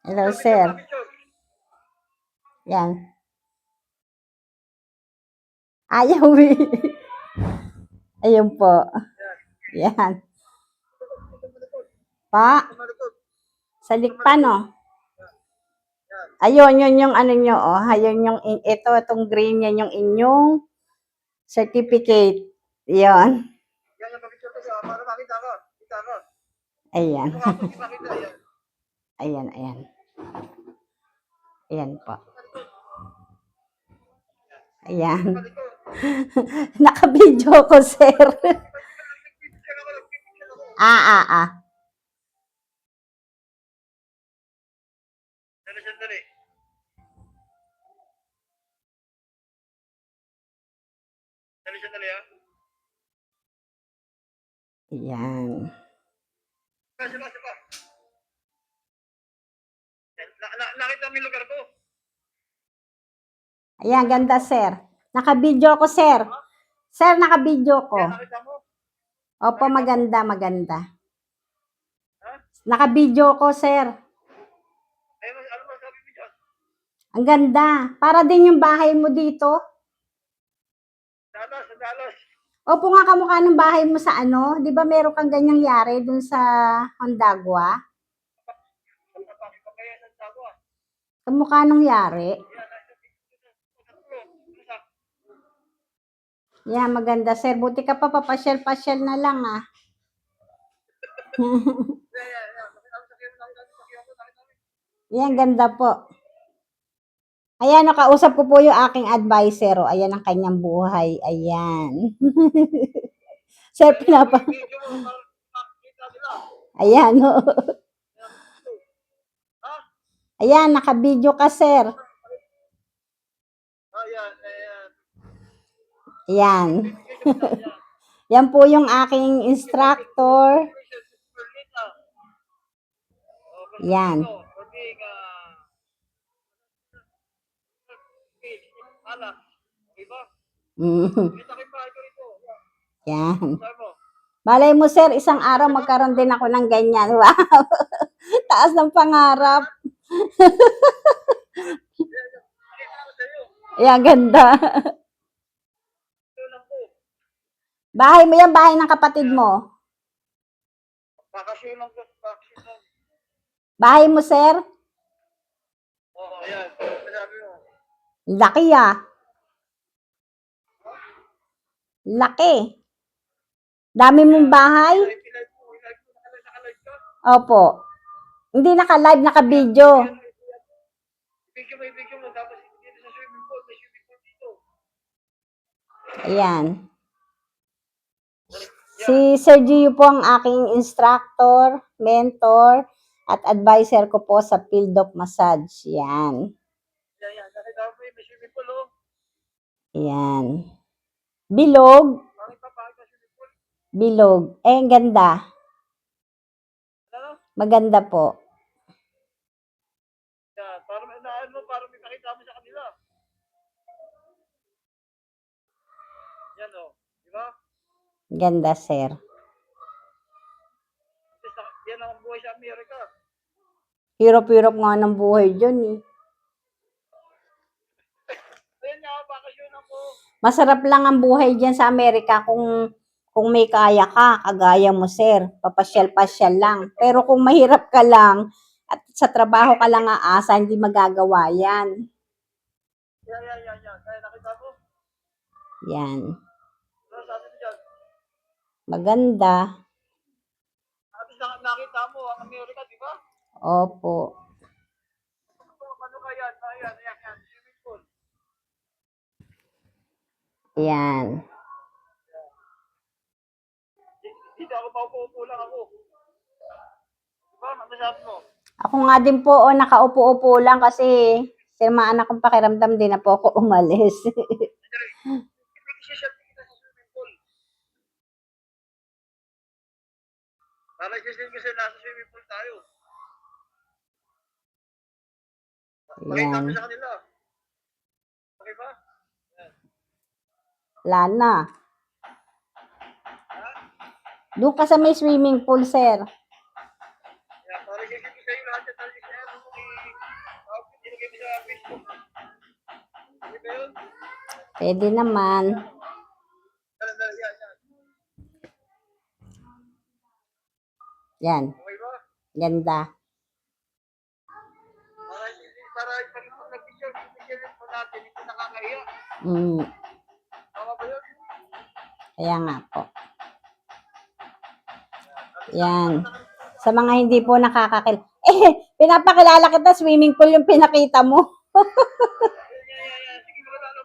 Hello, sir. Yan. Ayaw eh. Ayun po. Yan. Pa. Sa likpan, oh. Ayun, yun yung ano nyo, oh. Ayun yung, itong green yan yung inyong certificate. Yan. Ayan. Ayan, ayan. Ayan po. Ayan. Naka-video ko, sir. Ah. Ayan. Nakita mo yung lugar ko? Ayan, ganda, sir. Naka-video ko, sir. Sir, naka-video ko. Opo, maganda, maganda. Naka-video ko, sir. Ang ganda. Para din yung bahay mo dito. Opo nga, kamukha ng bahay mo sa ano. Di ba meron kang ganyang yari dun sa Hondagua? Kamukha nung yari. Yan, maganda, sir. Buti ka pa, papasyal-pasyal na lang, ah. Yan, ganda po. Ayan, nakausap ko po yung aking advisor. O, ayan ang kanyang buhay. Ayan. Sir, pinapa... Ayan, o. Ayan, naka-video ka, sir. Ayan. Yan po yung aking instructor. Yan. Yan. Malay mo, sir, isang araw magkaroon din ako ng ganyan. Wow. Taas ng pangarap. Ayan, ganda. Bahay mo yan, bahay ng kapatid mo. Bahay mo, sir? Oo, yan. Laki, ah. Laki. Dami mong bahay? Opo. Hindi naka-live, naka-video. Ayan. Si Sir Gio po ang aking instructor, mentor, at advisor ko po sa field of massage. Yan. Yan. Bilog. Bilog. Eh, ang ganda. Maganda po. Para may pakita mo sa kanila. Yan, o. Di ba? Ganda, sir. Yan ang buhay sa Amerika. Hirap-hirap nga ng buhay dyan, eh. Masarap lang ang buhay dyan sa Amerika kung may kaya ka, kagaya mo, sir. Papasyal-pasyal lang. Pero kung mahirap ka lang at sa trabaho ka lang aasa, hindi magagawa yan. Yan. Maganda. Nakita mo ang Amerika, di ba? Opo. Ano kaya? Ayan. Swimming pool. Yan. Dito ako paupo-upo lang ako. Diba? Masasabi mo? Ako nga din po, nakaupo-upo lang kasi sirmaan akong pakiramdam din na po ako umalis. Para kasi nasa swimming pool tayo. Pakita mo sa kanila. Okay ba? Wala na. Doon ka sa may swimming pool, sir. Para kasi sa'yo lahat yung Pwede naman. Yan. Ganda. Para pag nag-picture po natin, hindi nakakaiya. Tama ba yun? Kaya nga po. Yan. Sa mga hindi po pinapakilala kita, swimming pool yung pinakita mo.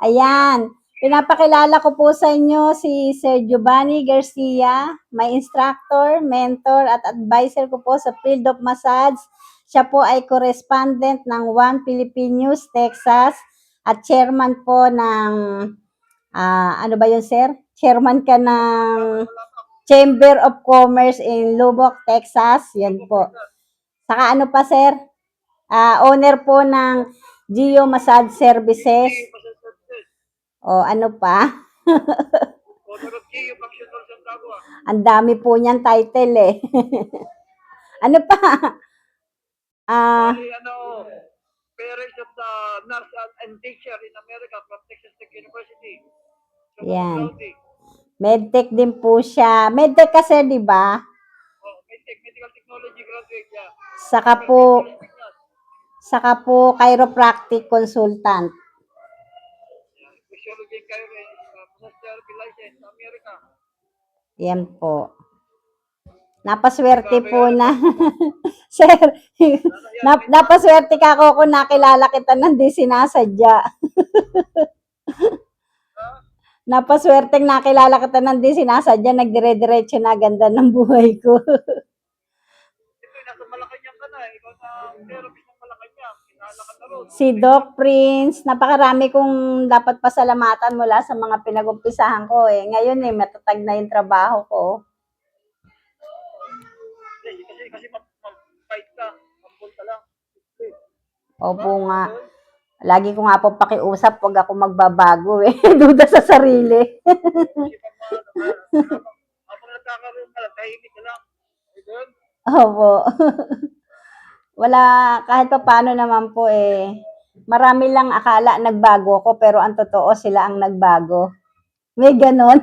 Ayan. Pinapakilala ko po sa inyo si Sir Giovanni Garcia, my instructor, mentor, at advisor ko po sa field of massage. Siya po ay correspondent ng One Philippine News, Texas, at chairman po ng, ano ba yun, sir? Chairman ka ng Chamber of Commerce in Lubbock, Texas. Yan po. Saka ano pa, sir? Owner po ng Geo Massage Services. O ano pa? Ang dami po niyan title eh. Ano pa? Parents of the nurse and teacher in America from Texas Tech University. Yan. Medtech din po siya. Medtech kasi, di ba? Medtech, medical technology graduate siya. Saka po chiropractic consultant. Physiology massage therapy license sa Amerika. Yan po. Napaswerte po na. Sir, napaswerte ka ako kung nakilala kita nang di sinasadya. Napaswerteng nakilala kita nang di sinasadya, nagdire-diretso na ganda ng buhay ko. Nasa Malacanang ka na, ikaw na therapist ng Malacanang, kinala ka na ron. Si Doc Prince, napakarami kong dapat pasalamatan mula sa mga pinag-umpisahan ko eh. Ngayon matatag na yung trabaho ko. Kasi mag-fight ka, mag-punta lang. Opo nga. Lagi ko nga po pakiusap, huwag ako magbabago eh. Duda sa sarili. Ako nagkakaroon ka lang, tahimik ka lang. Opo. Wala, kahit pa paano naman po eh. Marami lang akala nagbago ko, pero ang totoo sila ang nagbago. May ganon.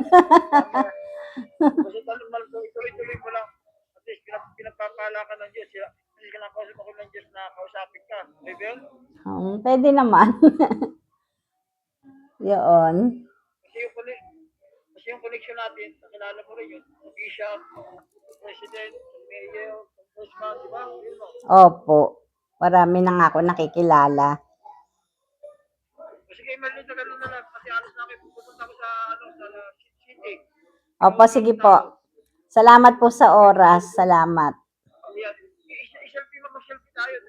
Kasi tuloy-tuloy mo lang. At least pinagpapala ka ng Diyos. Kasi kinakausap ako ng Diyos na kausapin ka. Maybe yun? Pwede naman. Yun. Kasi yung connection natin, nakilala mo rin yun. Bishop, President, Mayor, Congressman, di ba? Opo. Marami na nga ako nakikilala. Sige, malito ganun na lang. Kasi alas na kayo pupunta ko sa city. Opo, sige po. Salamat po sa oras. Salamat. I-selfie mo, mag-selfie tayo.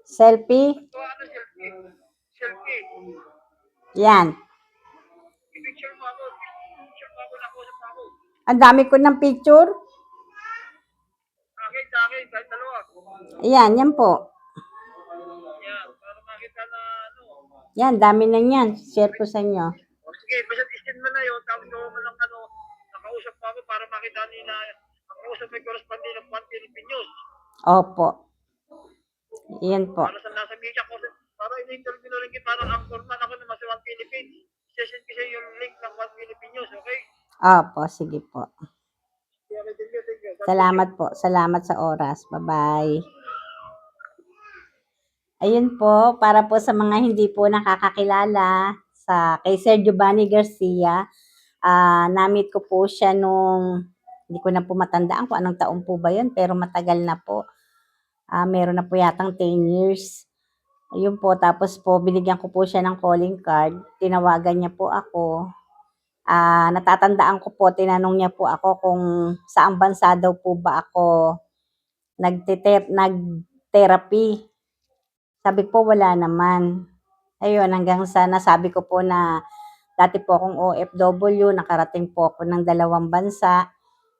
Selfie? Selfie. Yan. I-picture mo ako. Picture mo ako, nakusap ako. Ang dami ko ng picture. Sa akin, kahit dalawa. Yan, yan po. Yan, para makita na Yan, dami na yan. Share ko sa inyo. Sige, basta istin mo na yun. Tapos gawa mo lang nakausap mo ako para makita nila. Nakausap mo yung correspondent ng One Philippine News. Opo. Yan po. Para sa nasa media ko, para in-interview na rin kita, parang anchorman ako naman sa One Philippines. Session kasi yung link ng One Philippine News, okay? Opo, sige po. Thank you. Salamat po. Salamat sa oras. Bye-bye. Ayun po, para po sa mga hindi po nakakakilala kay Sir Giovanni Garcia, na-meet ko po siya nung, hindi ko na po matandaan kung anong taon po ba yun, pero matagal na po. Meron na po yatang 10 years. Ayun po, tapos po, binigyan ko po siya ng calling card. Tinawagan niya po ako. Natatandaan ko po, tinanong niya po ako kung saang bansa daw po ba ako nag-therapy. Sabi po, wala naman. Ayun, hanggang sa nasabi ko po na dati po akong OFW, nakarating po ako ng 2 bansa.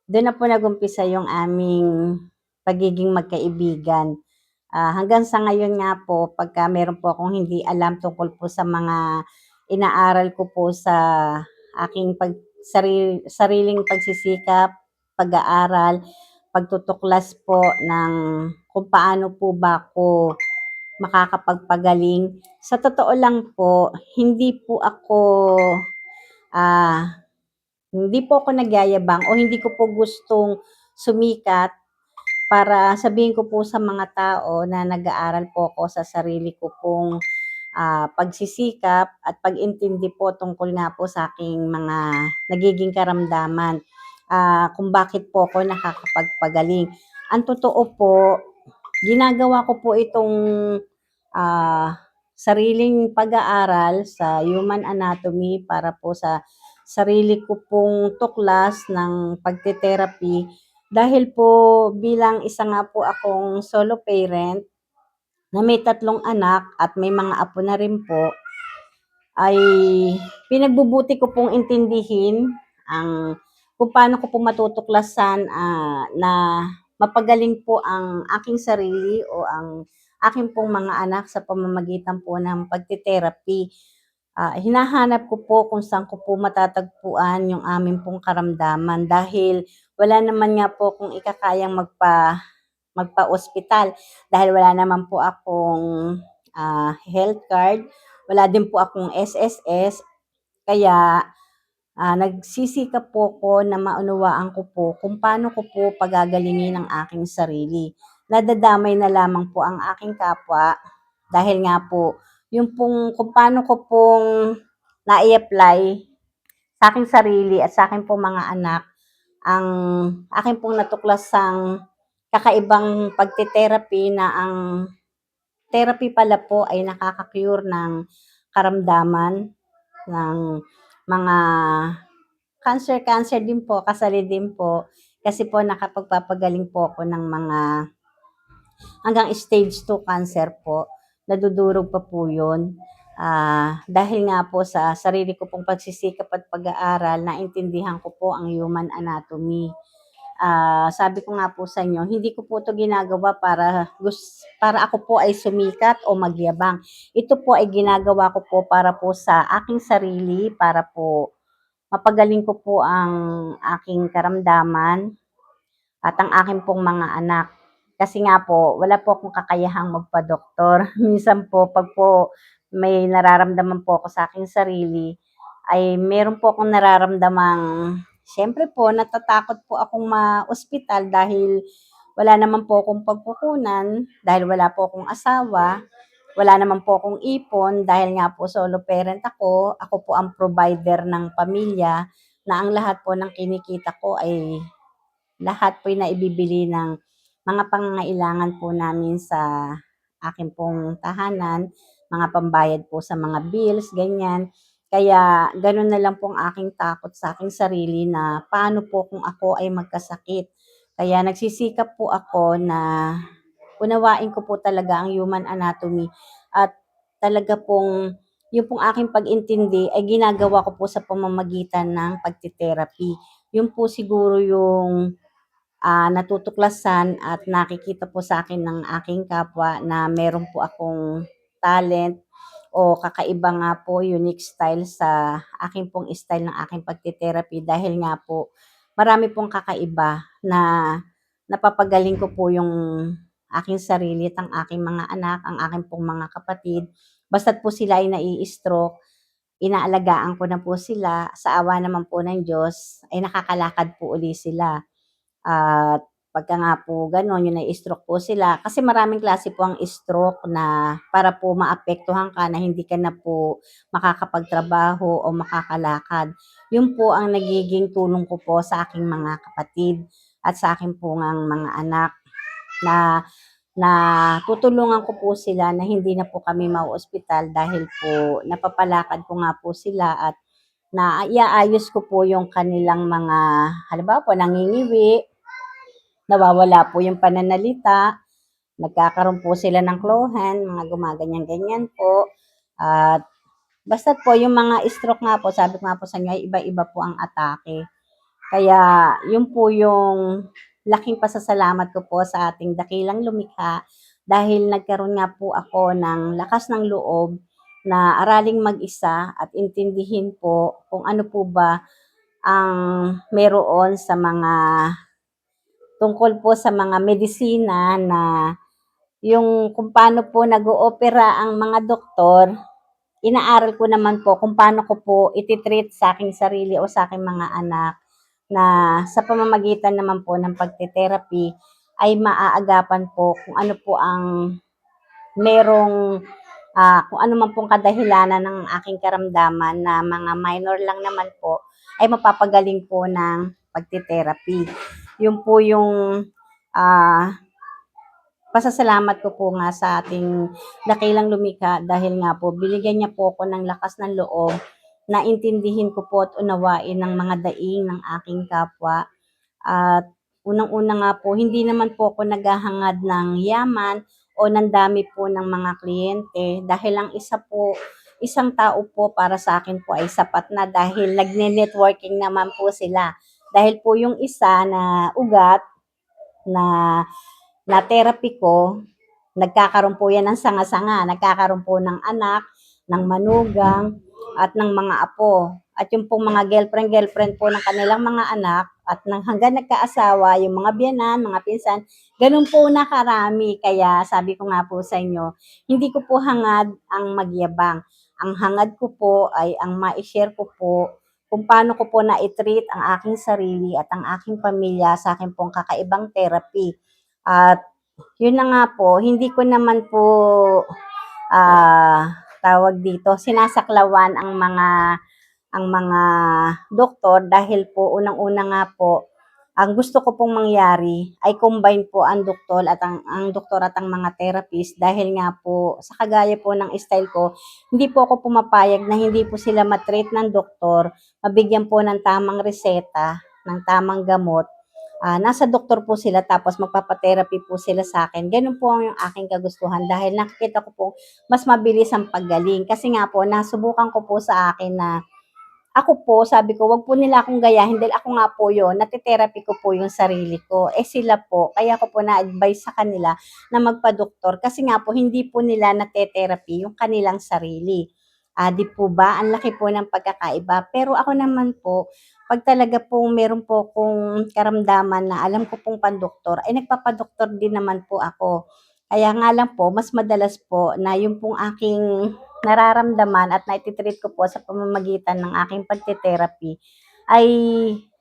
Doon na po nagumpisa yung aming pagiging magkaibigan. Hanggang sa ngayon nga po, pagka meron po akong hindi alam tungkol po sa mga inaaral ko po sa aking sariling pagsisikap, pag-aaral, pagtutuklas po ng kung paano po ba ako makakapagpagaling. Sa totoo lang po, ah, hindi po ako nagyayabang o hindi ko po gustong sumikat para sabihin ko po sa mga tao na nag-aaral po ako sa sarili ko pong pagsisikap at pag-intindi po tungkol nga po sa aking mga nagiging karamdaman, kung bakit po ako nakakapagpagaling. Ang totoo po, ginagawa ko po itong sariling pag-aaral sa human anatomy para po sa sarili ko pong tuklas ng pagte-therapy dahil po bilang isa nga po akong solo parent na may 3 anak at may mga apo na rin po, ay pinagbubuti ko pong intindihin ang kung paano ko po matutuklasan, na mapagaling po ang aking sarili o ang aking pong mga anak sa pamamagitan po ng pagte-therapy. Hinahanap ko po kung saan ko po matatagpuan yung amin pong karamdaman dahil wala naman nga po akong ikakayang magpa-ospital dahil wala naman po akong health card, wala din po akong SSS, kaya nagsisikap po ko na maunawaan ko po kung paano ko po pagagalingin ang aking sarili. Nadadamay na lamang po ang aking kapwa dahil nga po yung pong kung paano ko pong nai-apply sa aking sarili at sa aking pong mga anak ang aking pong natuklasang kakaibang pagte-therapy na ang therapy pala po ay nakaka-cure ng karamdaman ng mga cancer din po, kasali din po. Kasi po nakapagpapagaling po ako ng mga hanggang stage 2 cancer po. Nadudurog pa po yun. Dahil nga po sa sarili ko pong pagsisikap at pag-aaral, naintindihan ko po ang human anatomy. Sabi ko nga po sa inyo, hindi ko po 'to ginagawa para ako po ay sumikat o magyabang. Ito po ay ginagawa ko po para po sa aking sarili, para po mapagaling ko po ang aking karamdaman at ang aking pong mga anak. Kasi nga po, wala po akong kakayahang magpa-doktor. Minsan po, 'pag po may nararamdaman po ako sa aking sarili, ay meron po akong nararamdamang siyempre po natatakot po akong ma-ospital dahil wala naman po akong pagkukunan, dahil wala po akong asawa, wala naman po akong ipon dahil nga po solo parent ako. Ako po ang provider ng pamilya na ang lahat po ng kinikita ko ay lahat po'y naibibili ng mga pangangailangan po namin sa akin pong tahanan, mga pambayad po sa mga bills, ganyan. Kaya gano'n na lang po ang aking takot sa aking sarili na paano po kung ako ay magkasakit. Kaya nagsisikap po ako na unawain ko po talaga ang human anatomy at talaga pong yung pong aking pag-intindi ay ginagawa ko po sa pamamagitan ng pagte-therapy. Yun po siguro yung natutuklasan at nakikita po sa akin ng aking kapwa na meron po akong talent o kakaiba nga po, unique style sa aking pong style ng aking pagte-therapy dahil nga po marami pong kakaiba na napapagaling ko po yung aking sarili at ang aking mga anak, ang aking pong mga kapatid. Basta't po sila ay nai-stroke, inaalagaan ko na po sila. Sa awa naman po ng Diyos ay nakakalakad po uli sila. At pagka nga po gano'n, yung nai-stroke po sila, kasi maraming klase po ang stroke na para po maapektuhan ka na hindi ka na po makakapagtrabaho o makakalakad. Yun po ang nagiging tulong ko po sa aking mga kapatid at sa aking po ngang mga anak na natutulungan ko po sila na hindi na po kami mau-ospital dahil po napapalakad ko nga po sila at naiaayos ko po yung kanilang mga halimbawa po nangingiwi, nawawala po yung pananalita, nagkakaroon po sila ng klohan, mga gumaganyan-ganyan po. At basta't po yung mga stroke nga po, sabi ko nga po sa inyo ay iba-iba po ang atake. Kaya yun po yung laking pasasalamat ko po sa ating dakilang lumikha dahil nagkaroon nga po ako ng lakas ng loob na araling mag-isa at intindihin po kung ano po ba ang meron sa mga tungkol po sa mga medisina na yung kung paano po nag-oopera ang mga doktor, inaaral ko naman po kung paano ko po iti-treat sa aking sarili o sa aking mga anak na sa pamamagitan naman po ng pagte-therapy ay maaagapan po kung ano po ang merong kung ano man pong kadahilanan ng aking karamdaman na mga minor lang naman po ay mapapagaling po ng pagte-therapy. Yun po yung ah, pasasalamat ko po nga sa ating dakilang lumikha dahil nga po binigyan niya po ako ng lakas ng loob na intindihin ko po at unawain ng mga daing ng aking kapwa. At unang-una nga po, hindi naman po ako naghahangad ng yaman o ng dami po ng mga kliyente dahil ang isang tao po para sa akin po ay sapat na dahil nagne-networking naman po sila. Dahil po yung isa na ugat na therapy ko, nagkakaroon po yan ng sanga-sanga, nagkakaroon po ng anak, ng manugang, at ng mga apo. At yung pong mga girlfriend po ng kanilang mga anak, at hanggang nagkaasawa, yung mga biyanan, mga pinsan, ganun po nakarami. Kaya sabi ko nga po sa inyo, hindi ko po hangad ang magyabang. Ang hangad ko po ay ang ma-share ko po kung paano ko po na-treat ang aking sarili at ang aking pamilya sa aking pong kakaibang therapy. At yun na nga po, hindi ko naman po tawag dito, sinasaklawan ang mga doktor dahil po unang-una nga po, ang gusto ko pong mangyari ay combine po ang doktor at ang doktor at ang mga therapist dahil nga po sa kagaya po ng style ko, hindi po ako pumapayag na hindi po sila matreat ng doktor, mabigyan po ng tamang reseta, ng tamang gamot. Nasa doktor po sila tapos magpapa-therapy po sila sa akin. Ganun po ang yung aking kagustuhan dahil nakikita ko po mas mabilis ang paggaling. Kasi nga po, nasubukan ko po sa akin na ako po, sabi ko, wag po nila akong gayahin dahil ako nga po yun, natitherapy ko po yung sarili ko. Sila po, kaya ko po na-advise sa kanila na magpa-doktor kasi nga po, hindi po nila natetherapy yung kanilang sarili. Di po ba? Ang laki po ng pagkakaiba. Pero ako naman po, pag talaga pong meron po kong karamdaman na alam ko pong pandoktor, ay nagpapadoktor din naman po ako. Kaya nga lang po, mas madalas po na yung pong aking nararamdaman at naiti-treat ko po sa pamamagitan ng aking pagte-therapy ay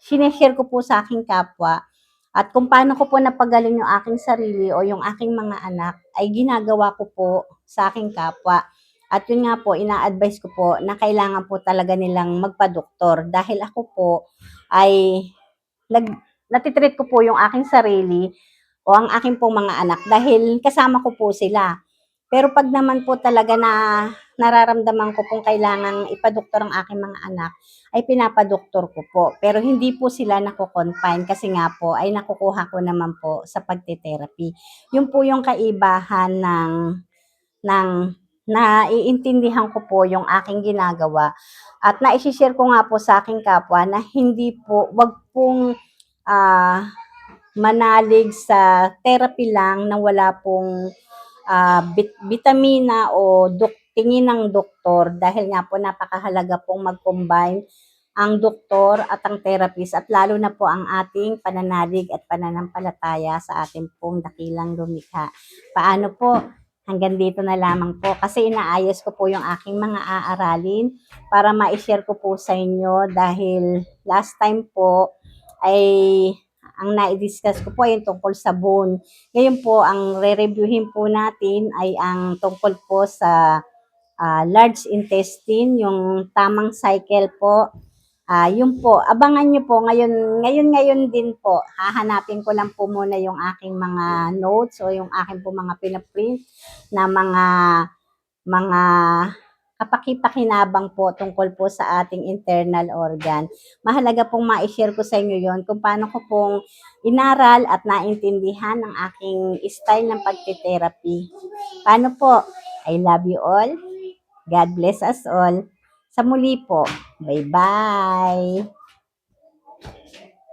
sineshare ko po sa aking kapwa at kung paano ko po napagaling yung aking sarili o yung aking mga anak ay ginagawa ko po sa aking kapwa. At yun nga po, ina-advise ko po na kailangan po talaga nilang magpa-doktor dahil ako po ay natitreat ko po yung aking sarili o ang aking pong mga anak dahil kasama ko po sila. Pero pag naman po talaga na nararamdaman ko kung kailangang ipadoktor ang aking mga anak, ay pinapadoktor ko po. Pero hindi po sila nako-confine kasi nga po ay nakukuha ko naman po sa pagte-therapy. Yun po yung kaibahan ng naiintindihan ko po yung aking ginagawa at naisi-share ko nga po sa aking kapwa na hindi po, wag pong manalig sa therapy lang na wala pong bitamina o tingin ng doktor dahil nga po napakahalaga pong mag-combine ang doktor at ang therapist at lalo na po ang ating pananalig at pananampalataya sa ating pong dakilang lumikha. Paano po? Hanggang dito na lamang po kasi inaayos ko po yung aking mga aaralin para ma-share ko po sa inyo dahil last time po ay ang na-discuss ko po ay tungkol sa bone. Ngayon po, ang re-reviewin po natin ay ang tungkol po sa large intestine, yung tamang cycle po. Yun po, abangan nyo po, ngayon din po, hahanapin ko lang po muna yung aking mga notes o yung aking po mga pinaprint na mga kapakipakinabang po tungkol po sa ating internal organ. Mahalaga pong ma-share ko sa inyo yon kung paano ko pong inaral at naintindihan ang aking style ng pagte-therapy. Paano po? I love you all. God bless us all. Sa muli po. Bye-bye.